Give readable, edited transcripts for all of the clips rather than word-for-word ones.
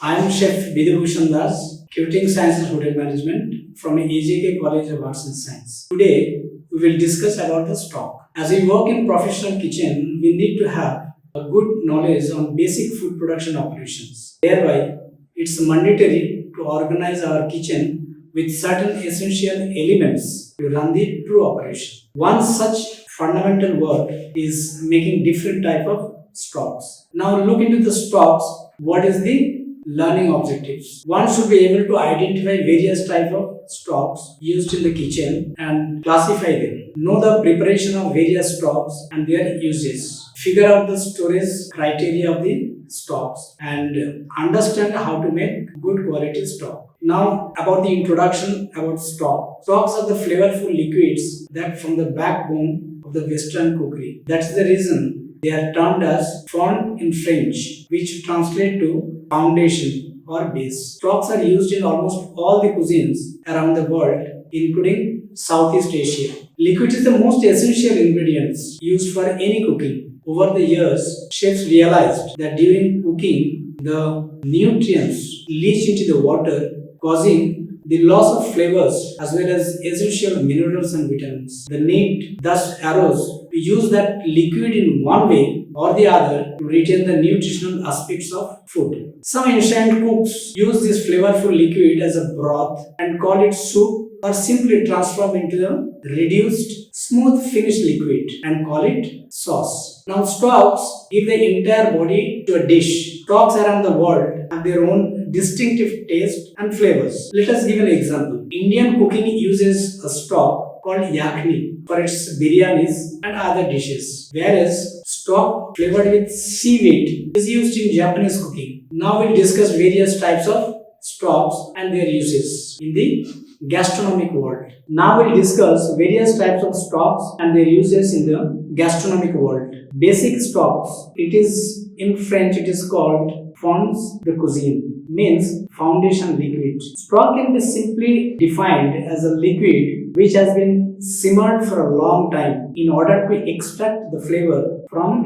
I am Chef Bidhu Bhusan, Catering Science and Hotel Management from AJKCAS College of Arts and Science. Today, we will discuss about the stock. As we work in professional kitchen, we need to have a good knowledge on basic food production operations. Thereby, it's mandatory to organize our kitchen with certain essential elements to run the true operation. One such fundamental work is making different type of stocks. Now look into the stocks. What is the learning objectives? One should be able to identify various type of stocks used in the kitchen and classify them. Know the preparation of various stocks and their uses. Figure out the storage criteria of the stocks and understand how to make good quality stock. Now about the introduction about stock. Stocks are the flavorful liquids that form the backbone of the Western cookery. That's the reason they are termed as fond in French, which translate to foundation or base. Stocks are used in almost all the cuisines around the world, including Southeast Asia. Liquid is the most essential ingredients used for any cooking. Over the years, chefs realized that during cooking, the nutrients leach into the water, causing the loss of flavors as well as essential minerals and vitamins. The need thus arose to use that liquid in one way or the other to retain the nutritional aspects of food. Some ancient cooks use this flavorful liquid as a broth and call it soup, or simply transform into the reduced smooth finished liquid and call it sauce. Now stocks give the entire body to a dish. Stocks around the world have their own distinctive taste and flavors. Let us give an example. Indian cooking uses a stock called yakhni for its biryanis and other dishes, whereas stock flavored with seaweed is used in Japanese cooking. Now we'll discuss various types of stocks and their uses in the gastronomic world. Now we'll discuss various types of stocks and their uses in the gastronomic world. Basic stocks, it is in French it is called fonds de cuisine, means foundation liquid. Stock can be simply defined as a liquid which has been simmered for a long time in order to extract the flavor from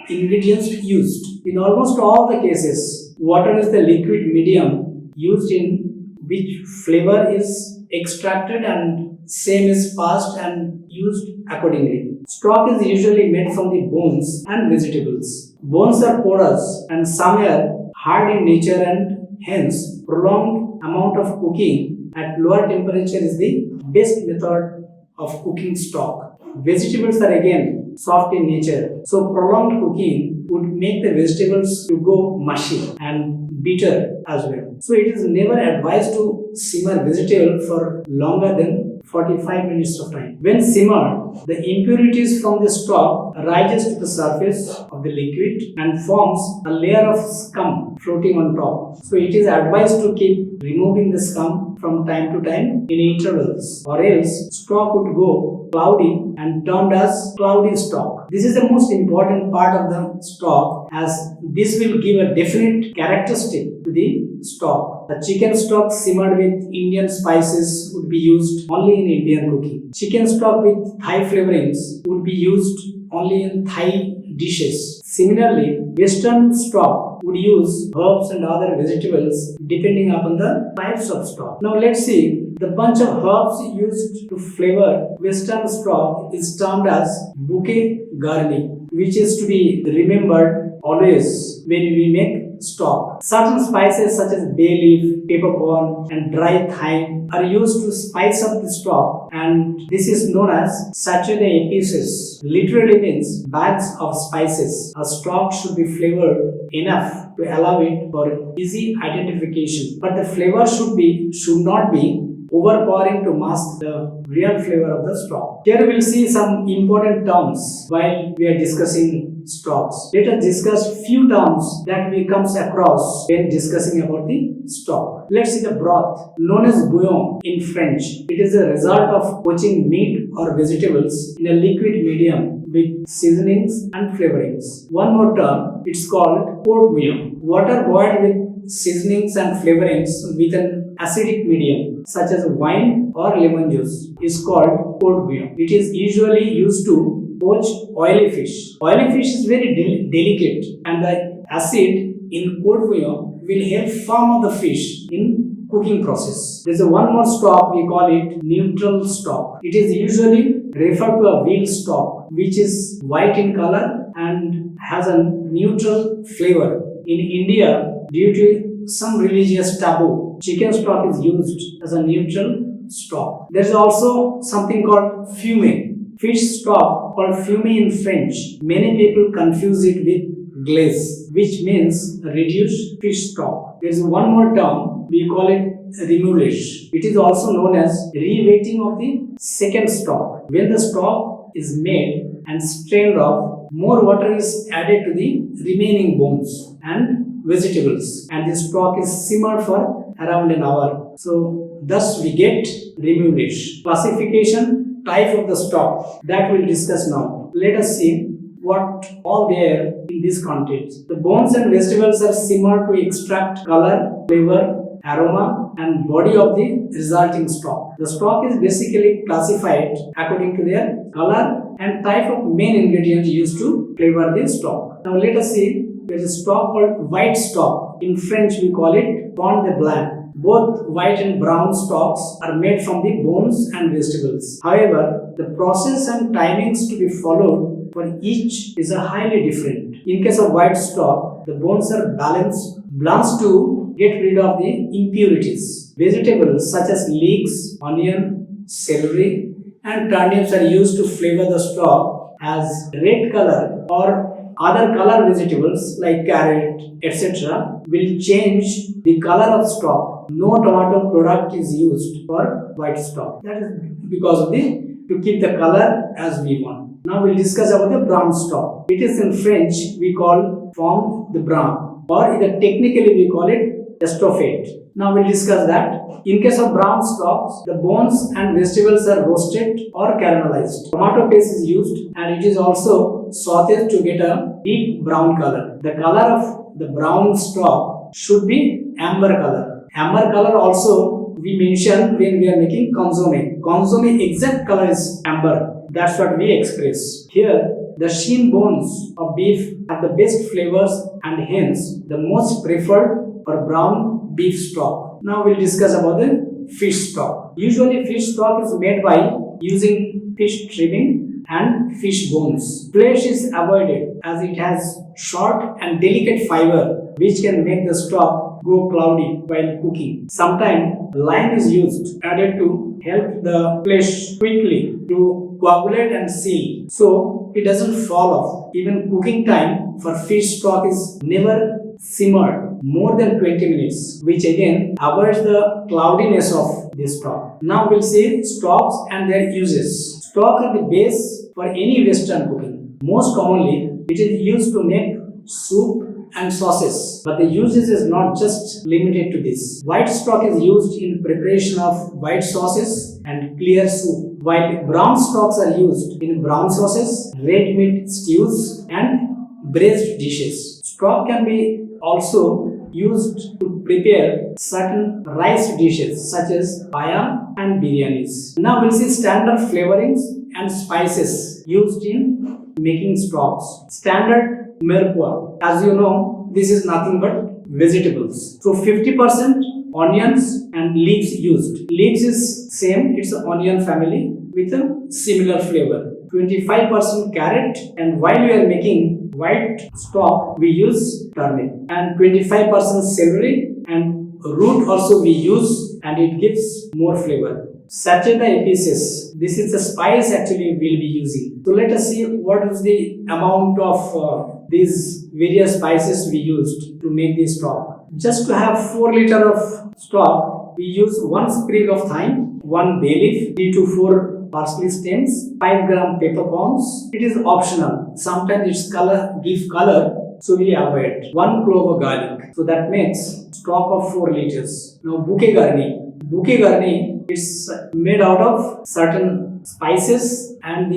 ingredients used. In almost all the cases, water is the liquid medium used in which flavor is extracted and same is passed and used accordingly. Stock is usually made from the bones and vegetables. Bones are porous and somewhere hard in nature, and hence prolonged amount of cooking at lower temperature is the best method of cooking stock. Vegetables are again soft in nature, so prolonged cooking would make the vegetables to go mushy and bitter as well. So it is never advised to simmer vegetable for longer than 45 minutes of time. When simmered, the impurities from the stock rises to the surface of the liquid and forms a layer of scum floating on top. So it is advised to keep removing the scum from time to time in intervals, or else stock would go cloudy and termed as cloudy stock. This is the most important part of the stock, as this will give a definite characteristic to the stock. The chicken stock simmered with Indian spices would be used only in Indian cooking. Chicken stock with Thai flavorings would be used only in Thai dishes. Similarly, Western stock would use herbs and other vegetables depending upon the types of stock. Now let's see. The bunch of herbs used to flavor Western stock is termed as bouquet garni, which is to be remembered always when we make stock. Certain spices such as bay leaf, peppercorn and dry thyme are used to spice up the stock, and this is known as sachet d'épices. Literally means bags of spices. A stock should be flavored enough to allow it for easy identification, but the flavor should not be overpowering to mask the real flavor of the stock. Here we will see some important terms while we are discussing stocks. Let us discuss few terms that we comes across when discussing about the stock. Let's see the broth, known as bouillon in French. It is a result of poaching meat or vegetables in a liquid medium with seasonings and flavorings. One more term, it's called court bouillon. Water boiled with seasonings and flavorings with an acidic medium such as wine or lemon juice is called court bouillon. It is usually used to poach oily fish. Oily fish is very delicate, and the acid in court bouillon will help firm up the fish in cooking process. There's one more stock, we call it neutral stock. It is usually referred to a veal stock, which is white in color and has a neutral flavor. In India, due to some religious taboo, chicken stock is used as a neutral stock. There is also something called fumet, fish stock called fumet in French. Many people confuse it with glaze, which means reduced fish stock. There is one more term, we call it remoulage. It is also known as re-weighting of the second stock. When the stock is made and strained off, more water is added to the remaining bones and vegetables, and the stock is simmered for around an hour. So thus we get remoulage. Classification, type of the stock, that we'll discuss now. Let us see what all there in this context. The bones and vegetables are simmered to extract color, flavor, aroma and body of the resulting stock. The stock is basically classified according to their color and type of main ingredient used to flavor the stock. Now let us see, there is a stock called white stock. In French we call it Fond de Blanc. Both white and brown stocks are made from the bones and vegetables. However, the process and timings to be followed for each is highly different. In case of white stock, the bones are blanched to get rid of the impurities. Vegetables such as leeks, onion, celery and turnips are used to flavor the stock as red color, or other color vegetables like carrot, etc. will change the color of stock. No tomato product is used for white stock. That is because of to keep the color as we want. Now we'll discuss about the brown stock. It is in French we call fond de blanc, or either technically we call it estofette. Now we'll discuss that. In case of brown stocks, the bones and vegetables are roasted or caramelized. Tomato paste is used and it is also sauteed to get a deep brown color. The color of the brown stock should be amber color. Amber color also we mention when we are making consomme. Consomme exact color is amber. That's what we express. Here, the shin bones of beef have the best flavors and hence the most preferred for brown beef stock. Now we'll discuss about the fish stock. Usually fish stock is made by using fish trimming and fish bones. Flesh is avoided as it has short and delicate fiber which can make the stock go cloudy while cooking. Sometimes lime is used added to help the flesh quickly to coagulate and seal, so it doesn't fall off. Even cooking time for fish stock is never simmered more than 20 minutes, which again avoids the cloudiness of the stock. Now we'll see stocks and their uses. Stock are the base for any Western cooking. Most commonly, it is used to make soup and sauces, but the usage is not just limited to this. White stock is used in preparation of white sauces and clear soup, while brown stocks are used in brown sauces, red meat stews and braised dishes. Stock can be also used to prepare certain rice dishes such as paya and biryanis. Now we'll see standard flavorings and spices used in making stocks. Standard merpua. As you know, this is nothing but vegetables. So 50% onions and leeks used. Leeks is same, it's an onion family with a similar flavor. 25% carrot, and while we are making white stock, we use turnip. And 25% celery and root also we use, and it gives more flavor. Sacheta epices. This is the spice actually we'll be using. So let us see what is the amount of these various spices we used to make this stock. Just to have 4 liters of stock, we use 1 sprig of thyme, 1 bay leaf, 3 to 4 parsley stems, 5 gram peppercorns. It is optional. Sometimes its color gives color, so we avoid. 1 clove of garlic. So that makes stock of 4 liters. Now bouquet garni. Bouquet garni, it's made out of certain spices and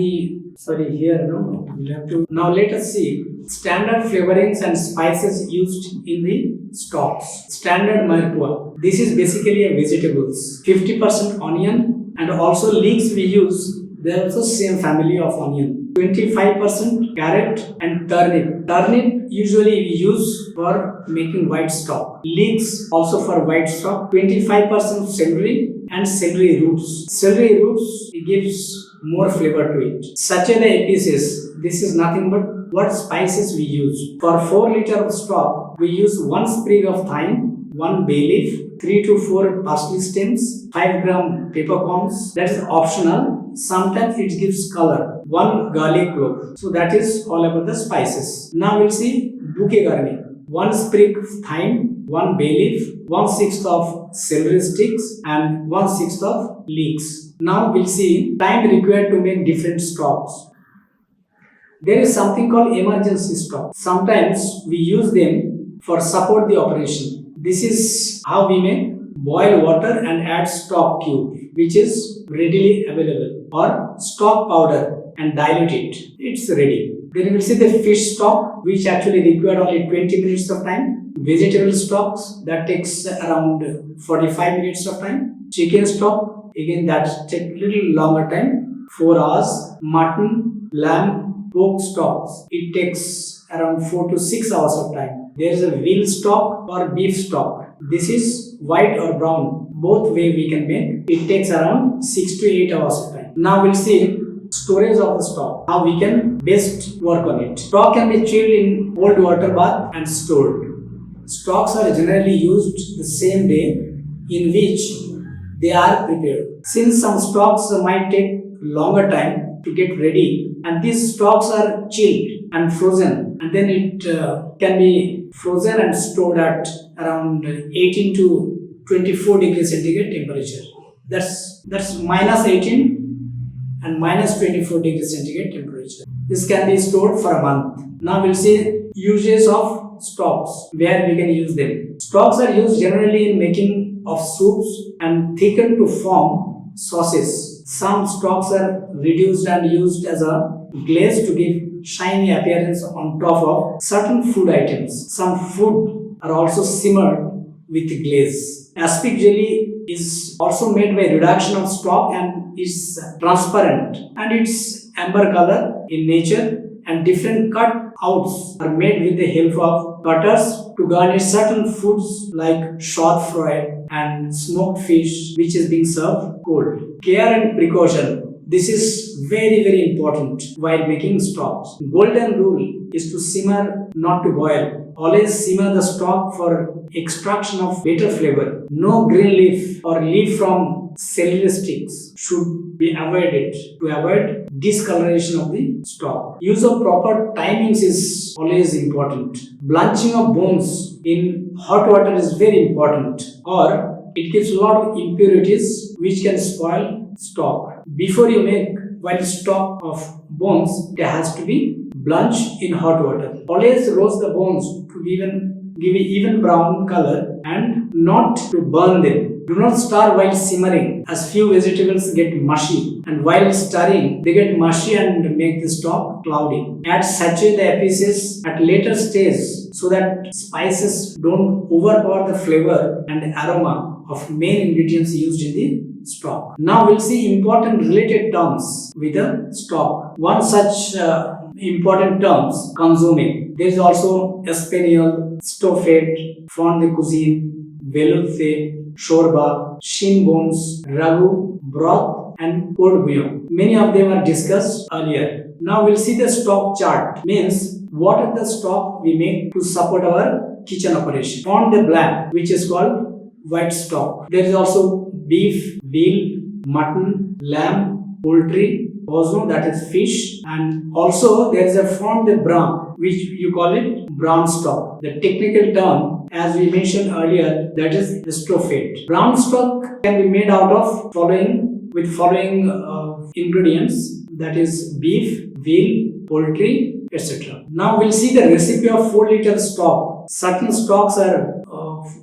Now let us see standard flavorings and spices used in the stocks. Standard merpua. This is basically a vegetables. 50% onion and also leeks we use. They are also same family of onion. 25% carrot and turnip. Turnip usually we use for making white stock. Leeks also for white stock. 25% celery and celery roots. Celery roots it gives more flavor to it. Such a epices. This is nothing but what spices we use. For 4 liters of stock, we use 1 sprig of thyme, 1 bay leaf, 3 to 4 parsley stems, 5 gram peppercorns. That is optional. Sometimes it gives color. 1 garlic clove. So that is all about the spices. Now we'll see bouquet garni. 1 sprig of thyme, 1 bay leaf, 1/6 of celery sticks and 1/6 of leeks. Now we'll see time required to make different stocks. There is something called emergency stock. Sometimes we use them for support the operation. This is how we may boil water and add stock cube, which is readily available, or stock powder and dilute it. It's ready. Then we will see the fish stock, which actually required only 20 minutes of time. Vegetable stocks, that takes around 45 minutes of time. Chicken stock, again that takes little longer time, 4 hours. Mutton, lamb, pork stocks, it takes around 4 to 6 hours of time. There is a veal stock or beef stock. This is white or brown. Both way we can make. It takes around 6 to 8 hours of time. Now we'll see storage of the stock, how we can best work on it. Stock can be chilled in cold water bath and stored. Stocks are generally used the same day in which they are prepared. Since some stocks might take longer time to get ready, and these stocks are chilled and frozen, and then it can be frozen and stored at around 18 to 24 degrees centigrade temperature. That's minus 18 and minus 24 degrees centigrade temperature. This can be stored for a month. Now we'll see uses of stocks, where we can use them. Stocks are used generally in making of soups and thickened to form sauces. Some stocks are reduced and used as a glaze to give shiny appearance on top of certain food items. Some food are also simmered with glaze. Aspic jelly is also made by reduction of stock and is transparent, and it's amber color in nature, and different cut outs are made with the help of cutters to garnish certain foods like short fry and smoked fish, which is being served cold. Care and precaution. This is very, very important while making stocks. Golden rule is to simmer, not to boil. Always simmer the stock for extraction of better flavor. No green leaf or leaf from celery sticks should be avoided to avoid discoloration of the stock. Use of proper timings is always important. Blanching of bones in hot water is very important, or it gives a lot of impurities which can spoil stock. Before you make while stock of bones, it has to be blanched in hot water. Always roast the bones to give an even brown color and not to burn them. Do not stir while simmering, as few vegetables get mushy, and while stirring they get mushy and make the stock cloudy. Add sachet the epices at later stage so that spices don't overpower the flavor and aroma of main ingredients used in the stock. Now we'll see important related terms with the stock. One such important terms, consomme. There is also espagnole, stofette, fond de cuisine, velouté, shorba, shin bones, ragu, broth, and cold bouillon. Many of them are discussed earlier. Now we'll see the stock chart. Means what are the stock we make to support our kitchen operation. Fond de blanc, which is called white stock. There is also beef, veal, mutton, lamb, poultry, also that is fish, and also there is a fond de blanc, which you call it brown stock. The technical term, as we mentioned earlier, that is estofette. Brown stock can be made out of following ingredients, that is beef, veal, poultry, etc. Now we'll see the recipe of 4 liter stock. Certain stocks are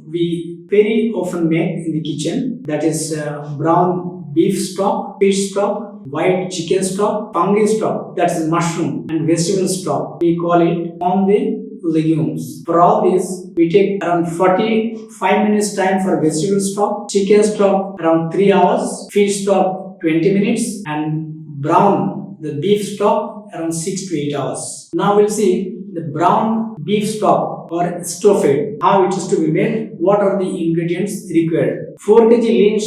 we very often make in the kitchen, that is brown beef stock, fish stock, white chicken stock, fungi stock, that is mushroom, and vegetable stock. We call it on the legumes. For all this, we take around 45 minutes time for vegetable stock, chicken stock around 3 hours, fish stock 20 minutes, and brown, the beef stock around 6 to 8 hours. Now we'll see the brown beef stock or stuffed, how it is to be made, what are the ingredients required. 4 kg lean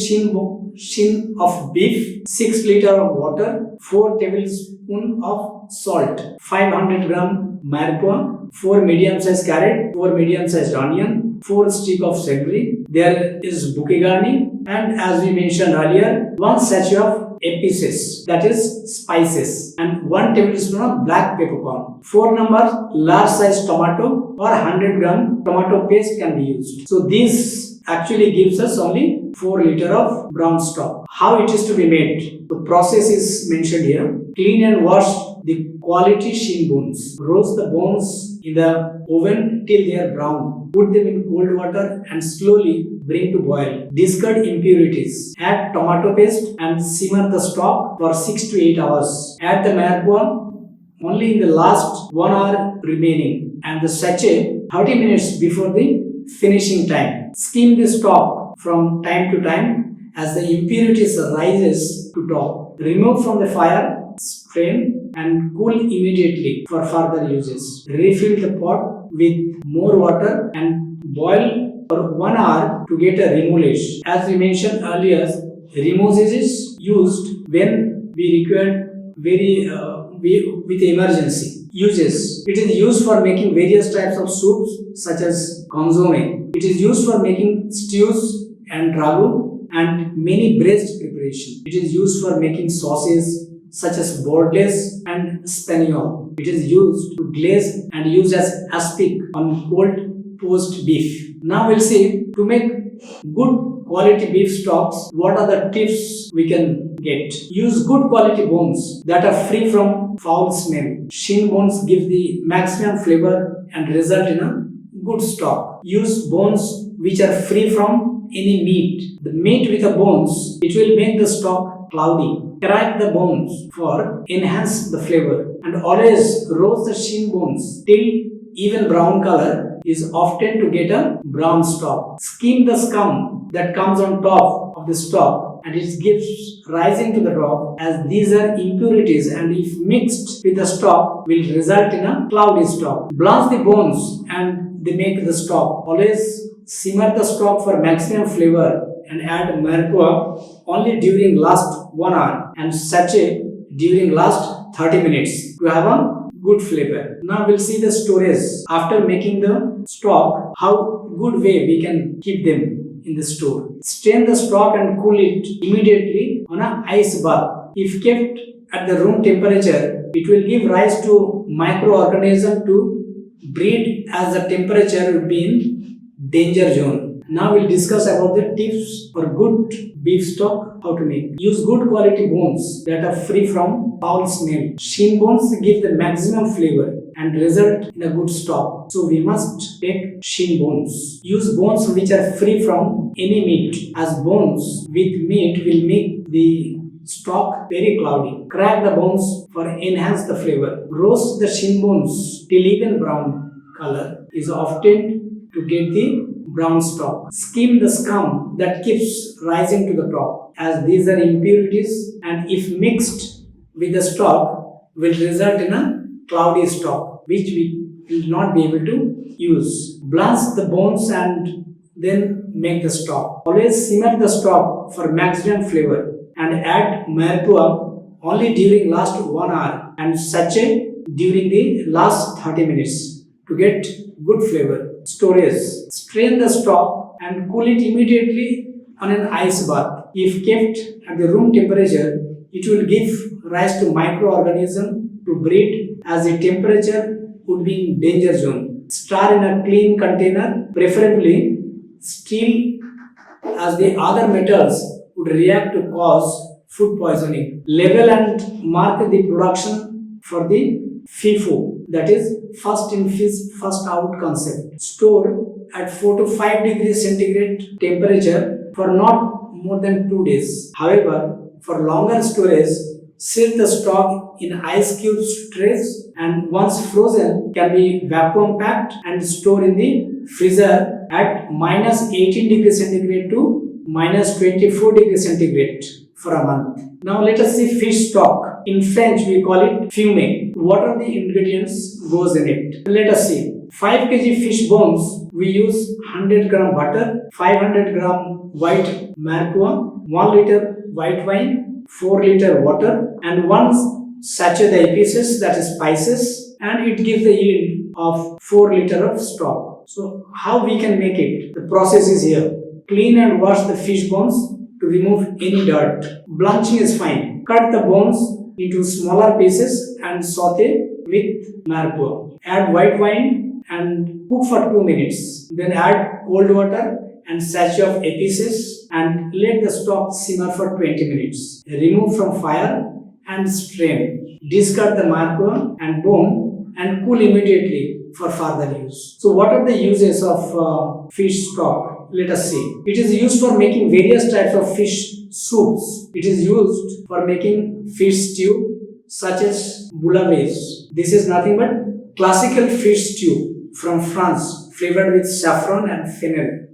shin of beef, 6 liter of water, 4 tablespoons of salt, 500 gram marijuana, 4 medium sized carrot, 4 medium sized onion, 4 stick of celery. There is bouquet garni, and as we mentioned earlier, 1 sachet of AJKCAS, that is spices, and 1 tablespoon of black peppercorn. 4 number large size tomato or 100 gram tomato paste can be used. So this actually gives us only 4 liter of brown stock. How it is to be made? The process is mentioned here. Clean and wash the quality shin bones. Roast the bones in the oven till they are brown. Put them in cold water and slowly bring to boil. Discard impurities. Add tomato paste and simmer the stock for 6 to 8 hours. Add the marijuana only in the last 1 hour remaining, and the sachet 30 minutes before the finishing time. Skim the stock from time to time as the impurities rises to top. Remove from the fire, strain and cool immediately for further uses. Refill the pot with more water and boil for 1 hour to get a remoulade. As we mentioned earlier, remoulade is used when we require with emergency uses. It is used for making various types of soups such as consomme. It is used for making stews and ragu and many braised preparations. It is used for making sauces such as bordelaise and spaniel. It is used to glaze and use as aspic on cold poached beef. Now we'll see to make good quality beef stocks, what are the tips we can get. Use good quality bones that are free from foul smell. Shin bones give the maximum flavor and result in a good stock. Use bones which are free from any meat. The meat with the bones, it will make the stock cloudy. Crack the bones for enhance the flavor, and always roast the shin bones till even brown color is often to get a brown stock. Skim the scum that comes on top of the stock and it gives rising to the top, as these are impurities and if mixed with the stock will result in a cloudy stock. Blanch the bones and they make the stock. Always simmer the stock for maximum flavor and add marijuana only during last 1 hour and sachet during last 30 minutes to have a good flavor. Now we'll see the storage. After making the stock, how good way we can keep them in the store. Strain the stock and cool it immediately on an ice bath. If kept at the room temperature, it will give rise to microorganisms to breed, as the temperature would be in danger zone. Now we'll discuss about the tips for good beef stock, how to make. Use good quality bones that are free from foul smell. Shin bones give the maximum flavor and result in a good stock. So we must take shin bones. Use bones which are free from any meat, as bones with meat will make the stock very cloudy. Crack the bones for enhance the flavor. Roast the shin bones till even brown color is often to get the brown stock. Skim the scum that keeps rising to the top, as these are impurities and if mixed with the stock will result in a cloudy stock which we will not be able to use. Blanch the bones and then make the stock. Always simmer the stock for maximum flavor and add marijuana only during last 1 hour and sachet during the last 30 minutes to get good flavor. Storage. Strain the stock and cool it immediately on an ice bath. If kept at the room temperature, it will give rise to microorganisms to breed, as the temperature would be in danger zone. Store in a clean container, preferably steel, as the other metals would react to cause food poisoning. Label and mark the production for the FIFO, that is first in fish, first out concept. Store at 4 to 5 degrees centigrade temperature for not more than 2 days. However, for longer storage, seal the stock in ice cube trays and once frozen can be vacuum packed and stored in the freezer at minus 18 degrees centigrade to minus 24 degrees centigrade for a month. Now let us see fish stock. In French we call it fumet. What are the ingredients goes in it? Let us see. 5 kg fish bones, we use 100 gram butter, 500 gram white marquois, 1 liter white wine, 4 liter water, and 1 sachet the epices, that is spices, and it gives the yield of 4 liter of stock. So how we can make it? The process is here. Clean and wash the fish bones to remove any dirt. Blanching is fine. Cut the bones into smaller pieces and saute with marquois. Add white wine and cook for 2 minutes. Then add cold water and sachet of epices and let the stock simmer for 20 minutes. Remove from fire and strain. Discard the marquois and bone and cool immediately for further use. So what are the uses of fish stock? Let us see. It is used for making various types of fish soups. It is used for making fish stew such as bouillabaisse. This is nothing but classical fish stew from France, flavored with saffron and fennel.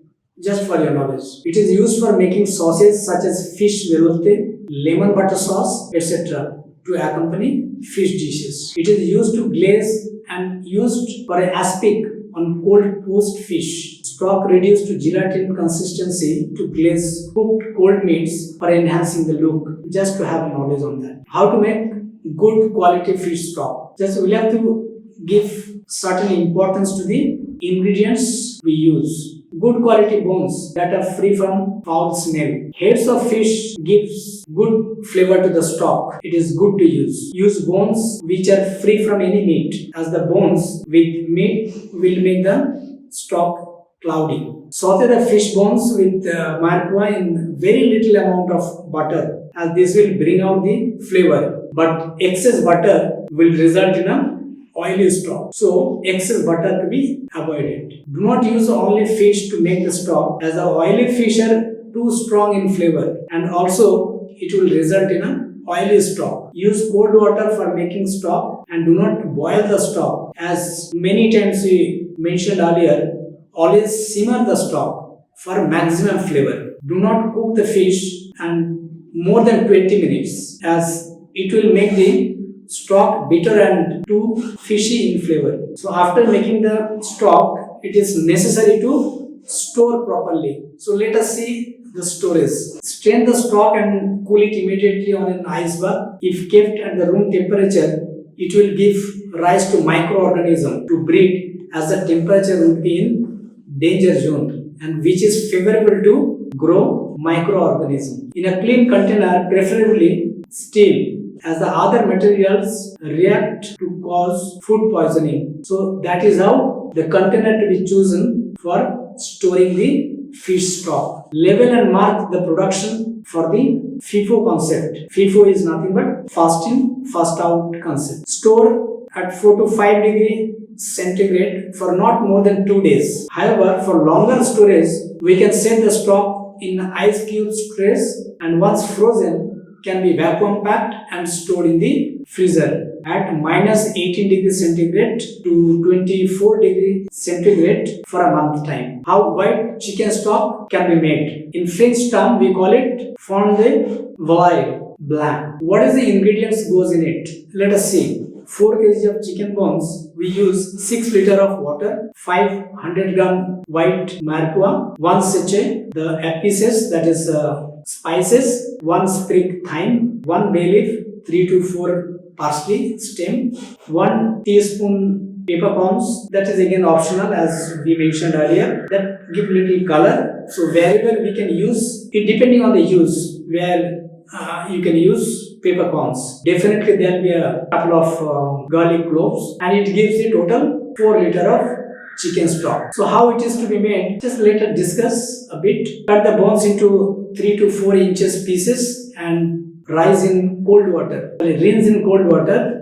Just for your knowledge. It is used for making sauces such as fish velouté, lemon butter sauce, etc. to accompany fish dishes. It is used to glaze and used for an aspic on cold poached fish. Stock reduced to gelatin consistency to glaze cooked cold meats for enhancing the look. Just to have knowledge on that. How to make good quality fish stock? Just we have to give certain importance to the ingredients we use. Good quality bones that are free from foul smell. Heads of fish gives good flavor to the stock. It is good to use. Use bones which are free from any meat, as the bones with meat will make the stock cloudy. Saute the fish bones with marquois in very little amount of butter, as this will bring out the flavor. But excess butter will result in a oily stock. So excess butter to be avoided. Do not use only fish to make the stock, as the oily fish are too strong in flavor and also it will result in a oily stock. Use cold water for making stock and do not boil the stock, as many times we mentioned earlier. Always simmer the stock for maximum flavor. Do not cook the fish and more than 20 minutes, as it will make the stock bitter and too fishy in flavor. So after making the stock, it is necessary to store properly. So let us see the storage. Strain the stock and cool it immediately on an ice bath. If kept at the room temperature, it will give rise to microorganisms to breed, as the temperature would be in danger zone, and which is favorable to grow microorganisms. In a clean container, preferably steel, as the other materials react to cause food poisoning. So that is how the container to be chosen for storing the fish stock. Label and mark the production for the FIFO concept. FIFO is nothing but fast in, fast out concept. Store at 4 to 5 degree centigrade for not more than 2 days. However, for longer storage, we can set the stock in ice cube trays, and once frozen, can be vacuum packed and stored in the freezer at minus 18 degrees centigrade to 24 degrees centigrade for a month time. How white chicken stock can be made? In French term, we call it fond de volaille blanc. What is the ingredients goes in it? Let us see. 4 kg of chicken bones, we use 6 liter of water, 500 gram white marquois, 1 sachet, the epices, that is spices, 1 sprig thyme, 1 bay leaf, 3 to 4 parsley stem, 1 teaspoon peppercorns, that is again optional as we mentioned earlier, that give little color. So wherever we can use it, depending on the use, where you can use peppercorns. Definitely there will be a couple of garlic cloves, and it gives a total 4 liter of chicken stock. So how it is to be made, just later discuss a bit. Cut the bones into 3 to 4 inches pieces and rinse in cold water.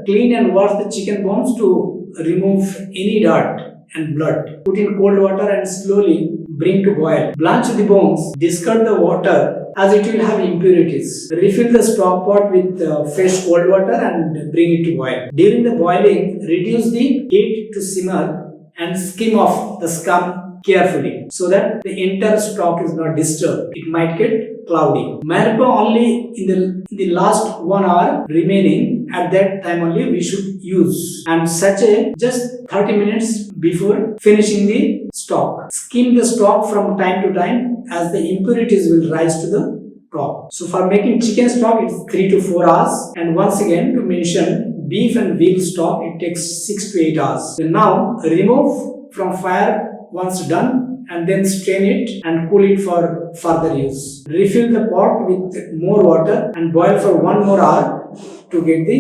Clean and wash the chicken bones to remove any dirt and blood. Put in cold water and slowly bring to boil. Blanch the bones, discard the water as it will have impurities. Refill the stock pot with fresh cold water and bring it to boil. During the boiling, reduce the heat to simmer and skim off the scum carefully so that the entire stock is not disturbed. It might get cloudy. Marco only in the last 1 hour remaining, at that time only we should use, and such a just 30 minutes before finishing the stock. Skim the stock from time to time as the impurities will rise to the top. So for making chicken stock it's 3 to 4 hours, and once again to mention beef and veal stock it takes 6 to 8 hours. Then now remove from fire once done and then strain it and cool it for further use. Refill the pot with more water and boil for 1 more hour to get the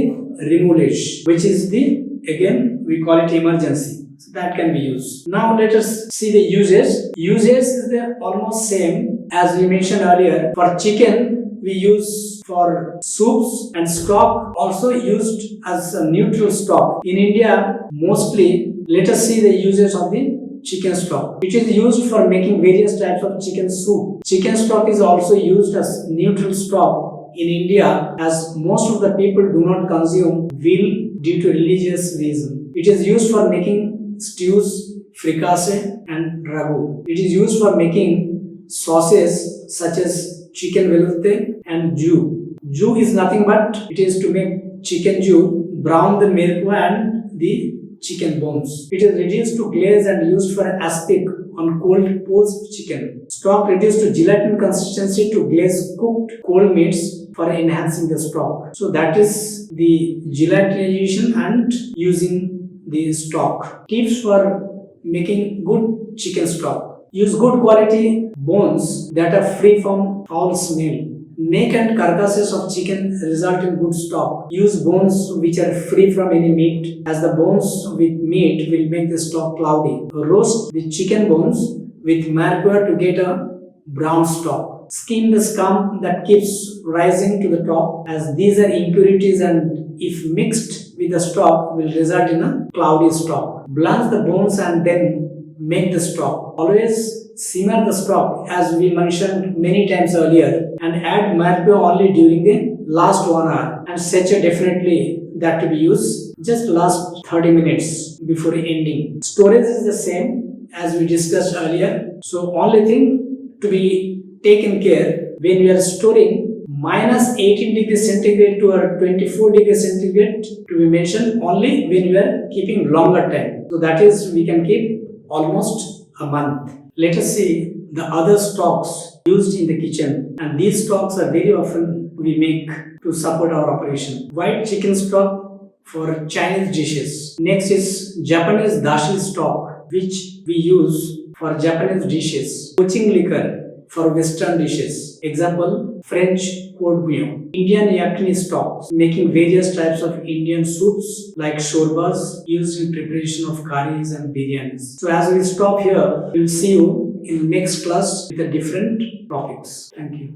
remoulage, which is the, again we call it emergency. So that can be used. Now let us see the uses. Uses is the almost same as we mentioned earlier. For chicken we use for soups, and stock also used as a neutral stock. In India mostly, let us see the uses of the chicken stock. It is used for making various types of chicken soup. Chicken stock is also used as neutral stock in India, as most of the people do not consume veal due to religious reason. It is used for making stews, fricassee and ragu. It is used for making sauces such as chicken velouté and jus. Jus is nothing but it is to make chicken jus, brown the mirco and the chicken bones. It is reduced to glaze and used for aspic on cold poached chicken. Stock reduced to gelatin consistency to glaze cooked cold meats for enhancing the stock. So that is the gelatinization and using the stock. Tips for making good chicken stock. Use good quality bones that are free from foul smell. Neck and carcasses of chicken result in good stock. Use bones which are free from any meat, as the bones with meat will make the stock cloudy. Roast the chicken bones with marqueur to get a brown stock. Skim the scum that keeps rising to the top, as these are impurities and if mixed with the stock will result in a cloudy stock. Blanch the bones and then make the stock. Always simmer the stock as we mentioned many times earlier, and add marqueur only during the last 1 hour, and sachet definitely that to be used just last 30 minutes before ending. Storage is the same as we discussed earlier. So only thing to be taken care when we are storing minus 18 degrees centigrade to a 24 degrees centigrade to be mentioned only when we are keeping longer time. So that is we can keep almost a month. Let us see the other stocks used in the kitchen, and these stocks are very often we make to support our operation. White chicken stock for Chinese dishes. Next is Japanese dashi stock, which we use for Japanese dishes. Poaching liquor for Western dishes. Example, French cold bouillon. Indian yakni stocks, making various types of Indian soups like shorbas used in preparation of curries and biryanis. So as we stop here, we will see you in next class with the different topics. Thank you.